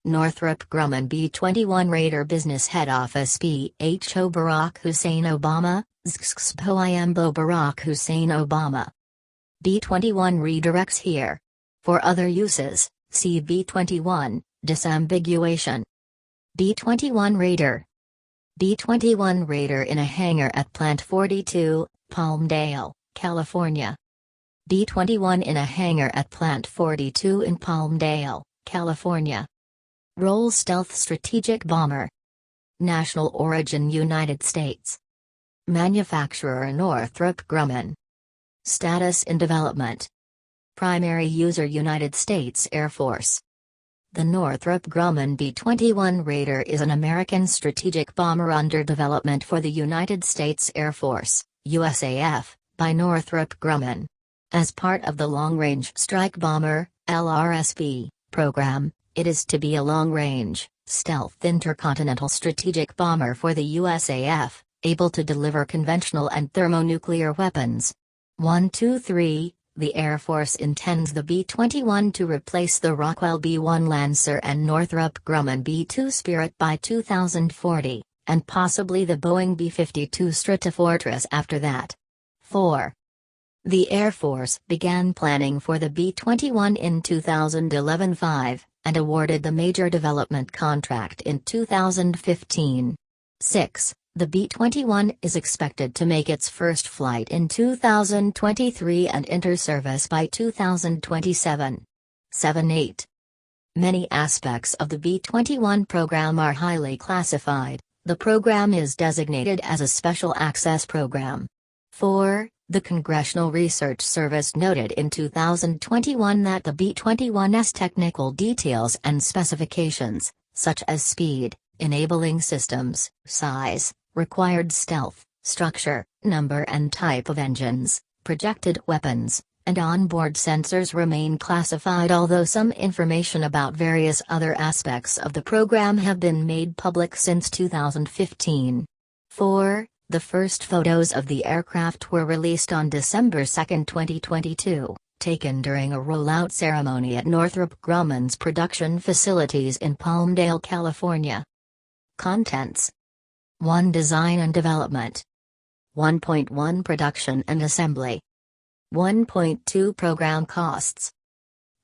Northrop Grumman B-21 Raider Business Head Office PHO Barack Hussein Obama, XXPOIMBO Barack Hussein Obama. B-21 redirects here. For other uses, see B-21, disambiguation. B-21 Raider. B-21 Raider in a hangar at Plant 42, Palmdale, California. B-21 in a hangar at Plant 42 in Palmdale, California. Role stealth strategic bomber. National origin United States. Manufacturer Northrop Grumman. Status in development. Primary user United States Air Force. The Northrop Grumman B-21 Raider is an American strategic bomber under development for the United States Air Force, USAF, by Northrop Grumman. As part of the Long Range Strike Bomber, LRSB, program, it is to be a long-range, stealth intercontinental strategic bomber for the USAF, able to deliver conventional and thermonuclear weapons. 1-2-3, the Air Force intends the B-21 to replace the Rockwell B-1 Lancer and Northrop Grumman B-2 Spirit by 2040, and possibly the Boeing B-52 Stratofortress after that. 4. The Air Force began planning for the B-21 in 2011-5, and awarded the major development contract in 2015. 6. The B-21 is expected to make its first flight in 2023 and enter service by 2027. 7-8. Many aspects of the B-21 program are highly classified. The program is designated as a Special Access Program. 4. The Congressional Research Service noted in 2021 that the B-21's technical details and specifications, such as speed, enabling systems, size, required stealth, structure, number and type of engines, projected weapons, and onboard sensors remain classified, although some information about various other aspects of the program have been made public since 2015. 4. The first photos of the aircraft were released on December 2, 2022, taken during a rollout ceremony at Northrop Grumman's production facilities in Palmdale, California. Contents: 1. Design and development. 1.1 Production and assembly. 1.2 Program costs.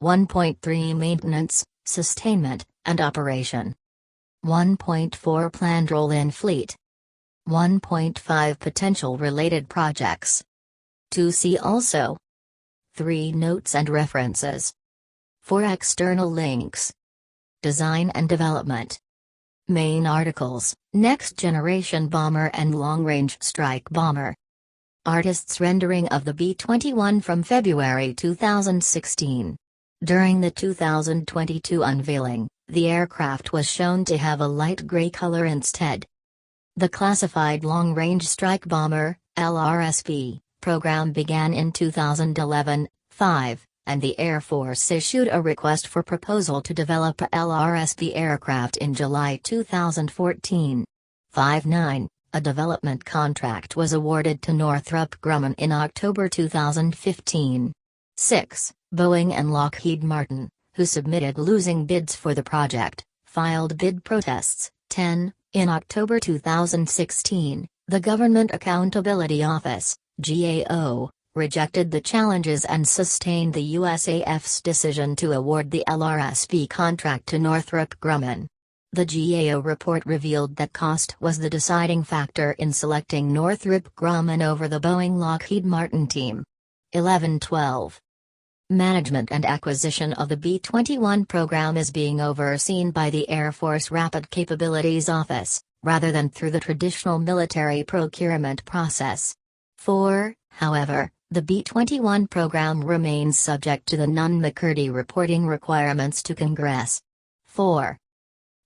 1.3 Maintenance, sustainment, and operation. 1.4 Planned role in fleet. 1.5 Potential related projects. 2. See also. 3. Notes and references. 4. External links. Design and development. Main articles: Next Generation Bomber and Long Range Strike Bomber. Artist's rendering of the B-21 from February 2016. During the 2022 unveiling, the aircraft was shown to have a light gray color instead. The classified Long Range Strike Bomber, LRSB, program began in 2011-5, and the Air Force issued a request for proposal to develop a LRSB aircraft in July 2014. 5-9, a development contract was awarded to Northrop Grumman in October 2015. 6, Boeing and Lockheed Martin, who submitted losing bids for the project, filed bid protests. 10. In October 2016, the Government Accountability Office, GAO, rejected the challenges and sustained the USAF's decision to award the LRSB contract to Northrop Grumman. The GAO report revealed that cost was the deciding factor in selecting Northrop Grumman over the Boeing Lockheed Martin team. 11-12. Management and acquisition of the B-21 program is being overseen by the Air Force Rapid Capabilities Office, rather than through the traditional military procurement process. 4. However, the B-21 program remains subject to the Nunn-McCurdy reporting requirements to Congress. 4.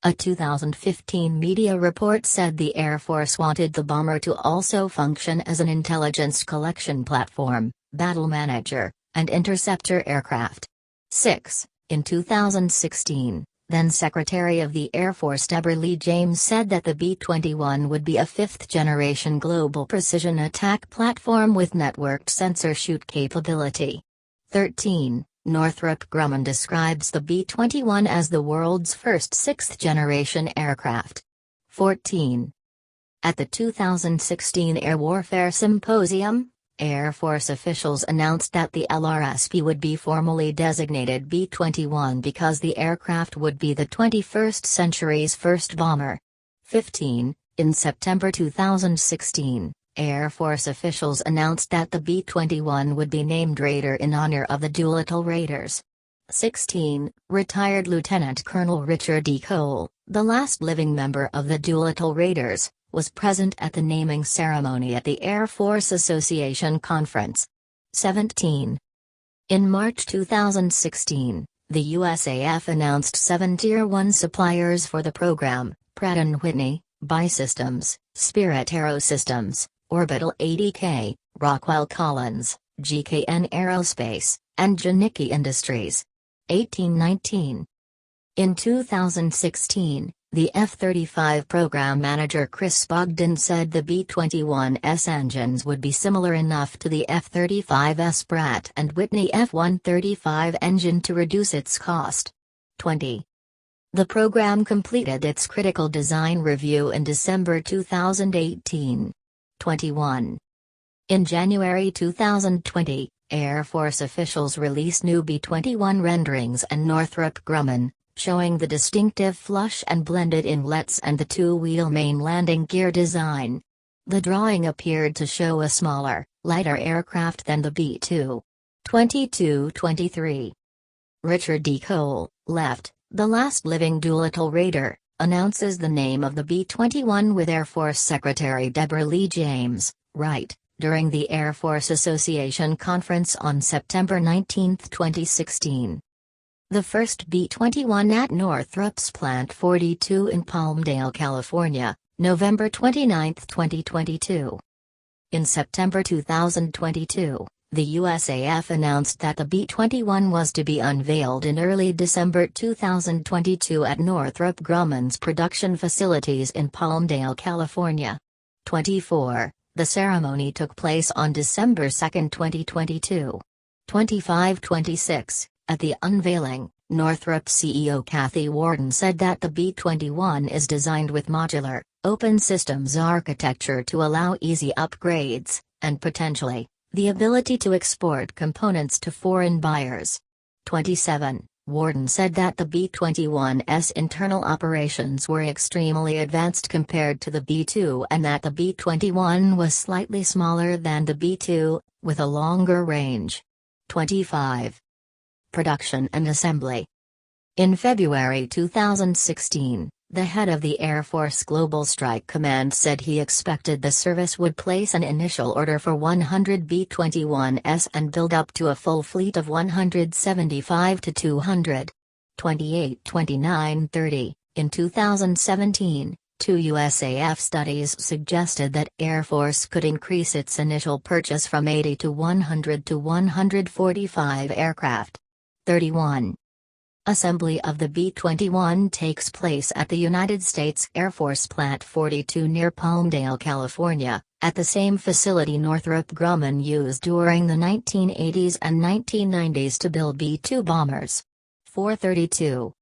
A 2015 media report said the Air Force wanted the bomber to also function as an intelligence collection platform, battle manager, and interceptor aircraft. 6. In 2016, then Secretary of the Air Force Deborah Lee James said that the B-21 would be a fifth-generation global precision attack platform with networked sensor shoot capability. 13. Northrop Grumman describes the B-21 as the world's first sixth-generation aircraft. 14. At the 2016 Air Warfare Symposium, Air Force officials announced that the LRSP would be formally designated B-21 because the aircraft would be the 21st century's first bomber. 15. In September 2016, Air Force officials announced that the B-21 would be named Raider in honor of the Doolittle Raiders. 16. Retired Lieutenant Colonel Richard D. Cole, the last living member of the Doolittle Raiders, was present at the naming ceremony at the Air Force Association conference. 17. In March 2016, the USAF announced 7 Tier 1 suppliers for the program: Pratt & Whitney, BAE Systems, Spirit AeroSystems, Orbital ADK, Rockwell Collins, GKN Aerospace, and Janicki Industries. 1819. In 2016, the F-35 program manager Chris Bogdan said the B-21's engines would be similar enough to the F-35's Pratt & Whitney F-135 engine to reduce its cost. 20. The program completed its critical design review in December 2018. 21. In January 2020, Air Force officials released new B-21 renderings and Northrop Grumman, showing the distinctive flush and blended inlets and the two-wheel main landing gear design. The drawing appeared to show a smaller, lighter aircraft than the B-2. 22-23. Richard D. Cole, left, the last living Doolittle Raider, announces the name of the B-21 with Air Force Secretary Deborah Lee James, right, during the Air Force Association conference on September 19, 2016. The first B-21 at Northrop's Plant 42 in Palmdale, California, November 29, 2022. In September 2022, the USAF announced that the B-21 was to be unveiled in early December 2022 at Northrop Grumman's production facilities in Palmdale, California. 24. The ceremony took place on December 2, 2022. 25-26. At the unveiling, Northrop CEO Kathy Warden said that the B-21 is designed with modular, open systems architecture to allow easy upgrades, and potentially, the ability to export components to foreign buyers. 27. Warden said that the B-21's internal operations were extremely advanced compared to the B-2 and that the B-21 was slightly smaller than the B-2, with a longer range. 25. Production and assembly. In February 2016, the head of the Air Force Global Strike Command said he expected the service would place an initial order for 100 B-21s and build up to a full fleet of 175 to 200. 28, 29, 30. In 2017, 2 USAF studies suggested that Air Force could increase its initial purchase from 80 to 100 to 145 aircraft. 31. Assembly of the B-21 takes place at the United States Air Force Plant 42 near Palmdale, California, at the same facility Northrop Grumman used during the 1980s and 1990s to build B-2 bombers. 432.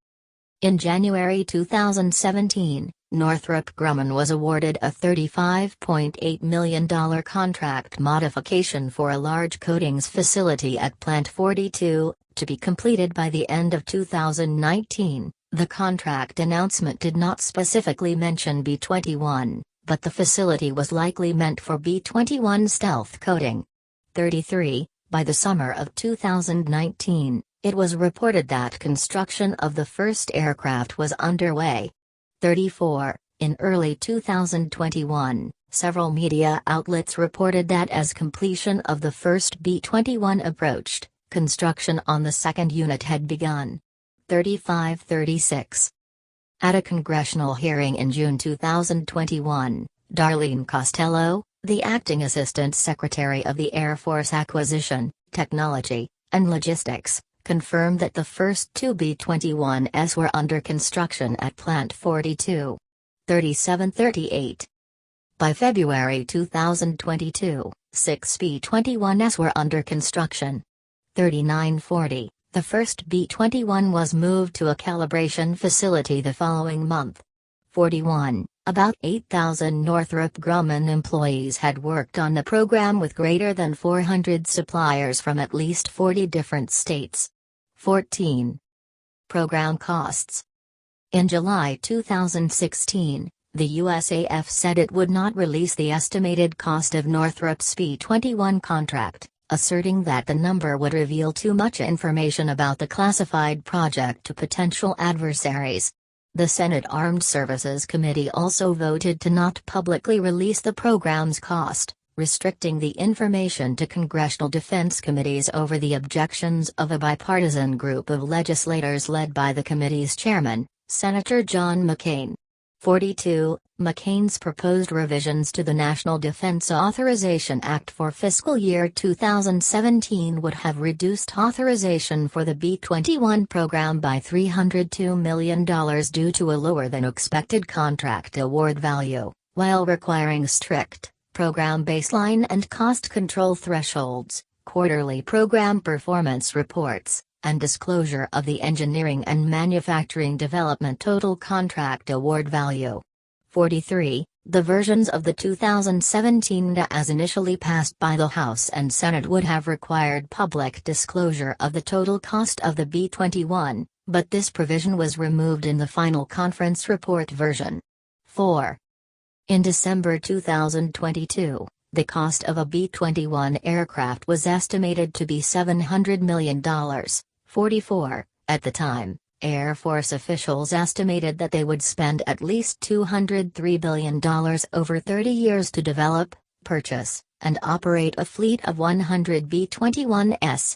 In January 2017, Northrop Grumman was awarded a $35.8 million contract modification for a large coatings facility at Plant 42, to be completed by the end of 2019. The contract announcement did not specifically mention B-21, but the facility was likely meant for B-21 stealth coating. 33. By the summer of 2019, it was reported that construction of the first aircraft was underway. 34. In early 2021, several media outlets reported that as completion of the first B-21 approached, construction on the second unit had begun. 35-36. At a congressional hearing in June 2021, Darlene Costello, the acting Assistant Secretary of the Air Force Acquisition, Technology, and Logistics, confirmed that the first 2 B-21s were under construction at Plant 42. 37-38. By February 2022, 6 B-21s were under construction. 39-40. The first B-21 was moved to a calibration facility the following month. 41. About 8,000 Northrop Grumman employees had worked on the program with greater than 400 suppliers from at least 40 different states. 14. Program costs. In July 2016, the USAF said it would not release the estimated cost of Northrop's B-21 contract, asserting that the number would reveal too much information about the classified project to potential adversaries. The Senate Armed Services Committee also voted to not publicly release the program's cost, restricting the information to congressional defense committees over the objections of a bipartisan group of legislators led by the committee's chairman, Senator John McCain. 42. McCain's proposed revisions to the National Defense Authorization Act for fiscal year 2017 would have reduced authorization for the B-21 program by $302 million due to a lower-than-expected contract award value, while requiring strict program baseline and cost control thresholds, quarterly program performance reports, and disclosure of the engineering and manufacturing development total contract award value. 43. The versions of the 2017 DA as initially passed by the House and Senate would have required public disclosure of the total cost of the B-21, but this provision was removed in the final conference report version. 4. In December 2022, the cost of a B-21 aircraft was estimated to be $700 million. 44. At the time, Air Force officials estimated that they would spend at least $203 billion over 30 years to develop, purchase, and operate a fleet of 100 B-21s.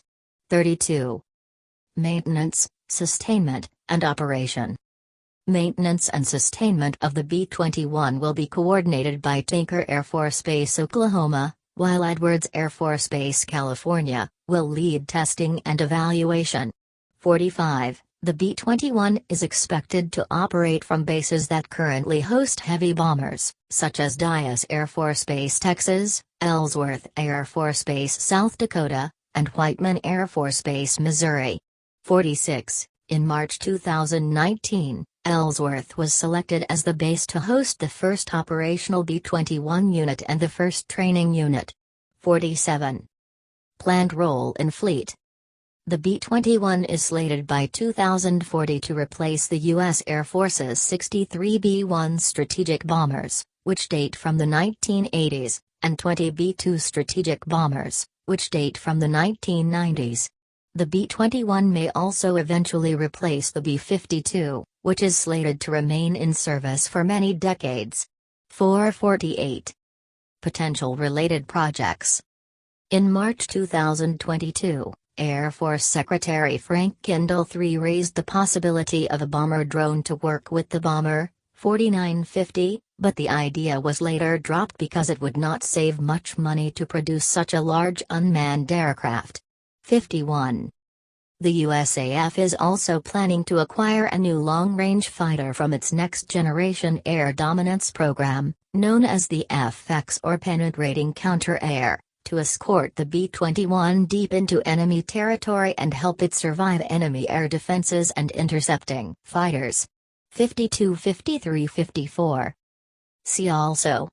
32. Maintenance, sustainment, and operation. Maintenance and sustainment of the B-21 will be coordinated by Tinker Air Force Base, Oklahoma, while Edwards Air Force Base, California, will lead testing and evaluation. 45. The B-21 is expected to operate from bases that currently host heavy bombers, such as Dyess Air Force Base, Texas, Ellsworth Air Force Base, South Dakota, and Whiteman Air Force Base, Missouri. 46. In March 2019, Ellsworth was selected as the base to host the first operational B-21 unit and the first training unit. 47. Planned role in fleet. The B-21 is slated by 2040 to replace the U.S. Air Force's 63 B-1 strategic bombers, which date from the 1980s, and 20 B-2 strategic bombers, which date from the 1990s. The B-21 may also eventually replace the B-52, which is slated to remain in service for many decades. 448. Potential related projects. In March 2022, Air Force Secretary Frank Kendall III raised the possibility of a bomber drone to work with the bomber, 4950, but the idea was later dropped because it would not save much money to produce such a large unmanned aircraft. 51. The USAF is also planning to acquire a new long-range fighter from its next-generation air dominance program, known as the FX or Penetrating Counter-Air, to escort the B-21 deep into enemy territory and help it survive enemy air defenses and intercepting fighters. 52, 53, 54. See also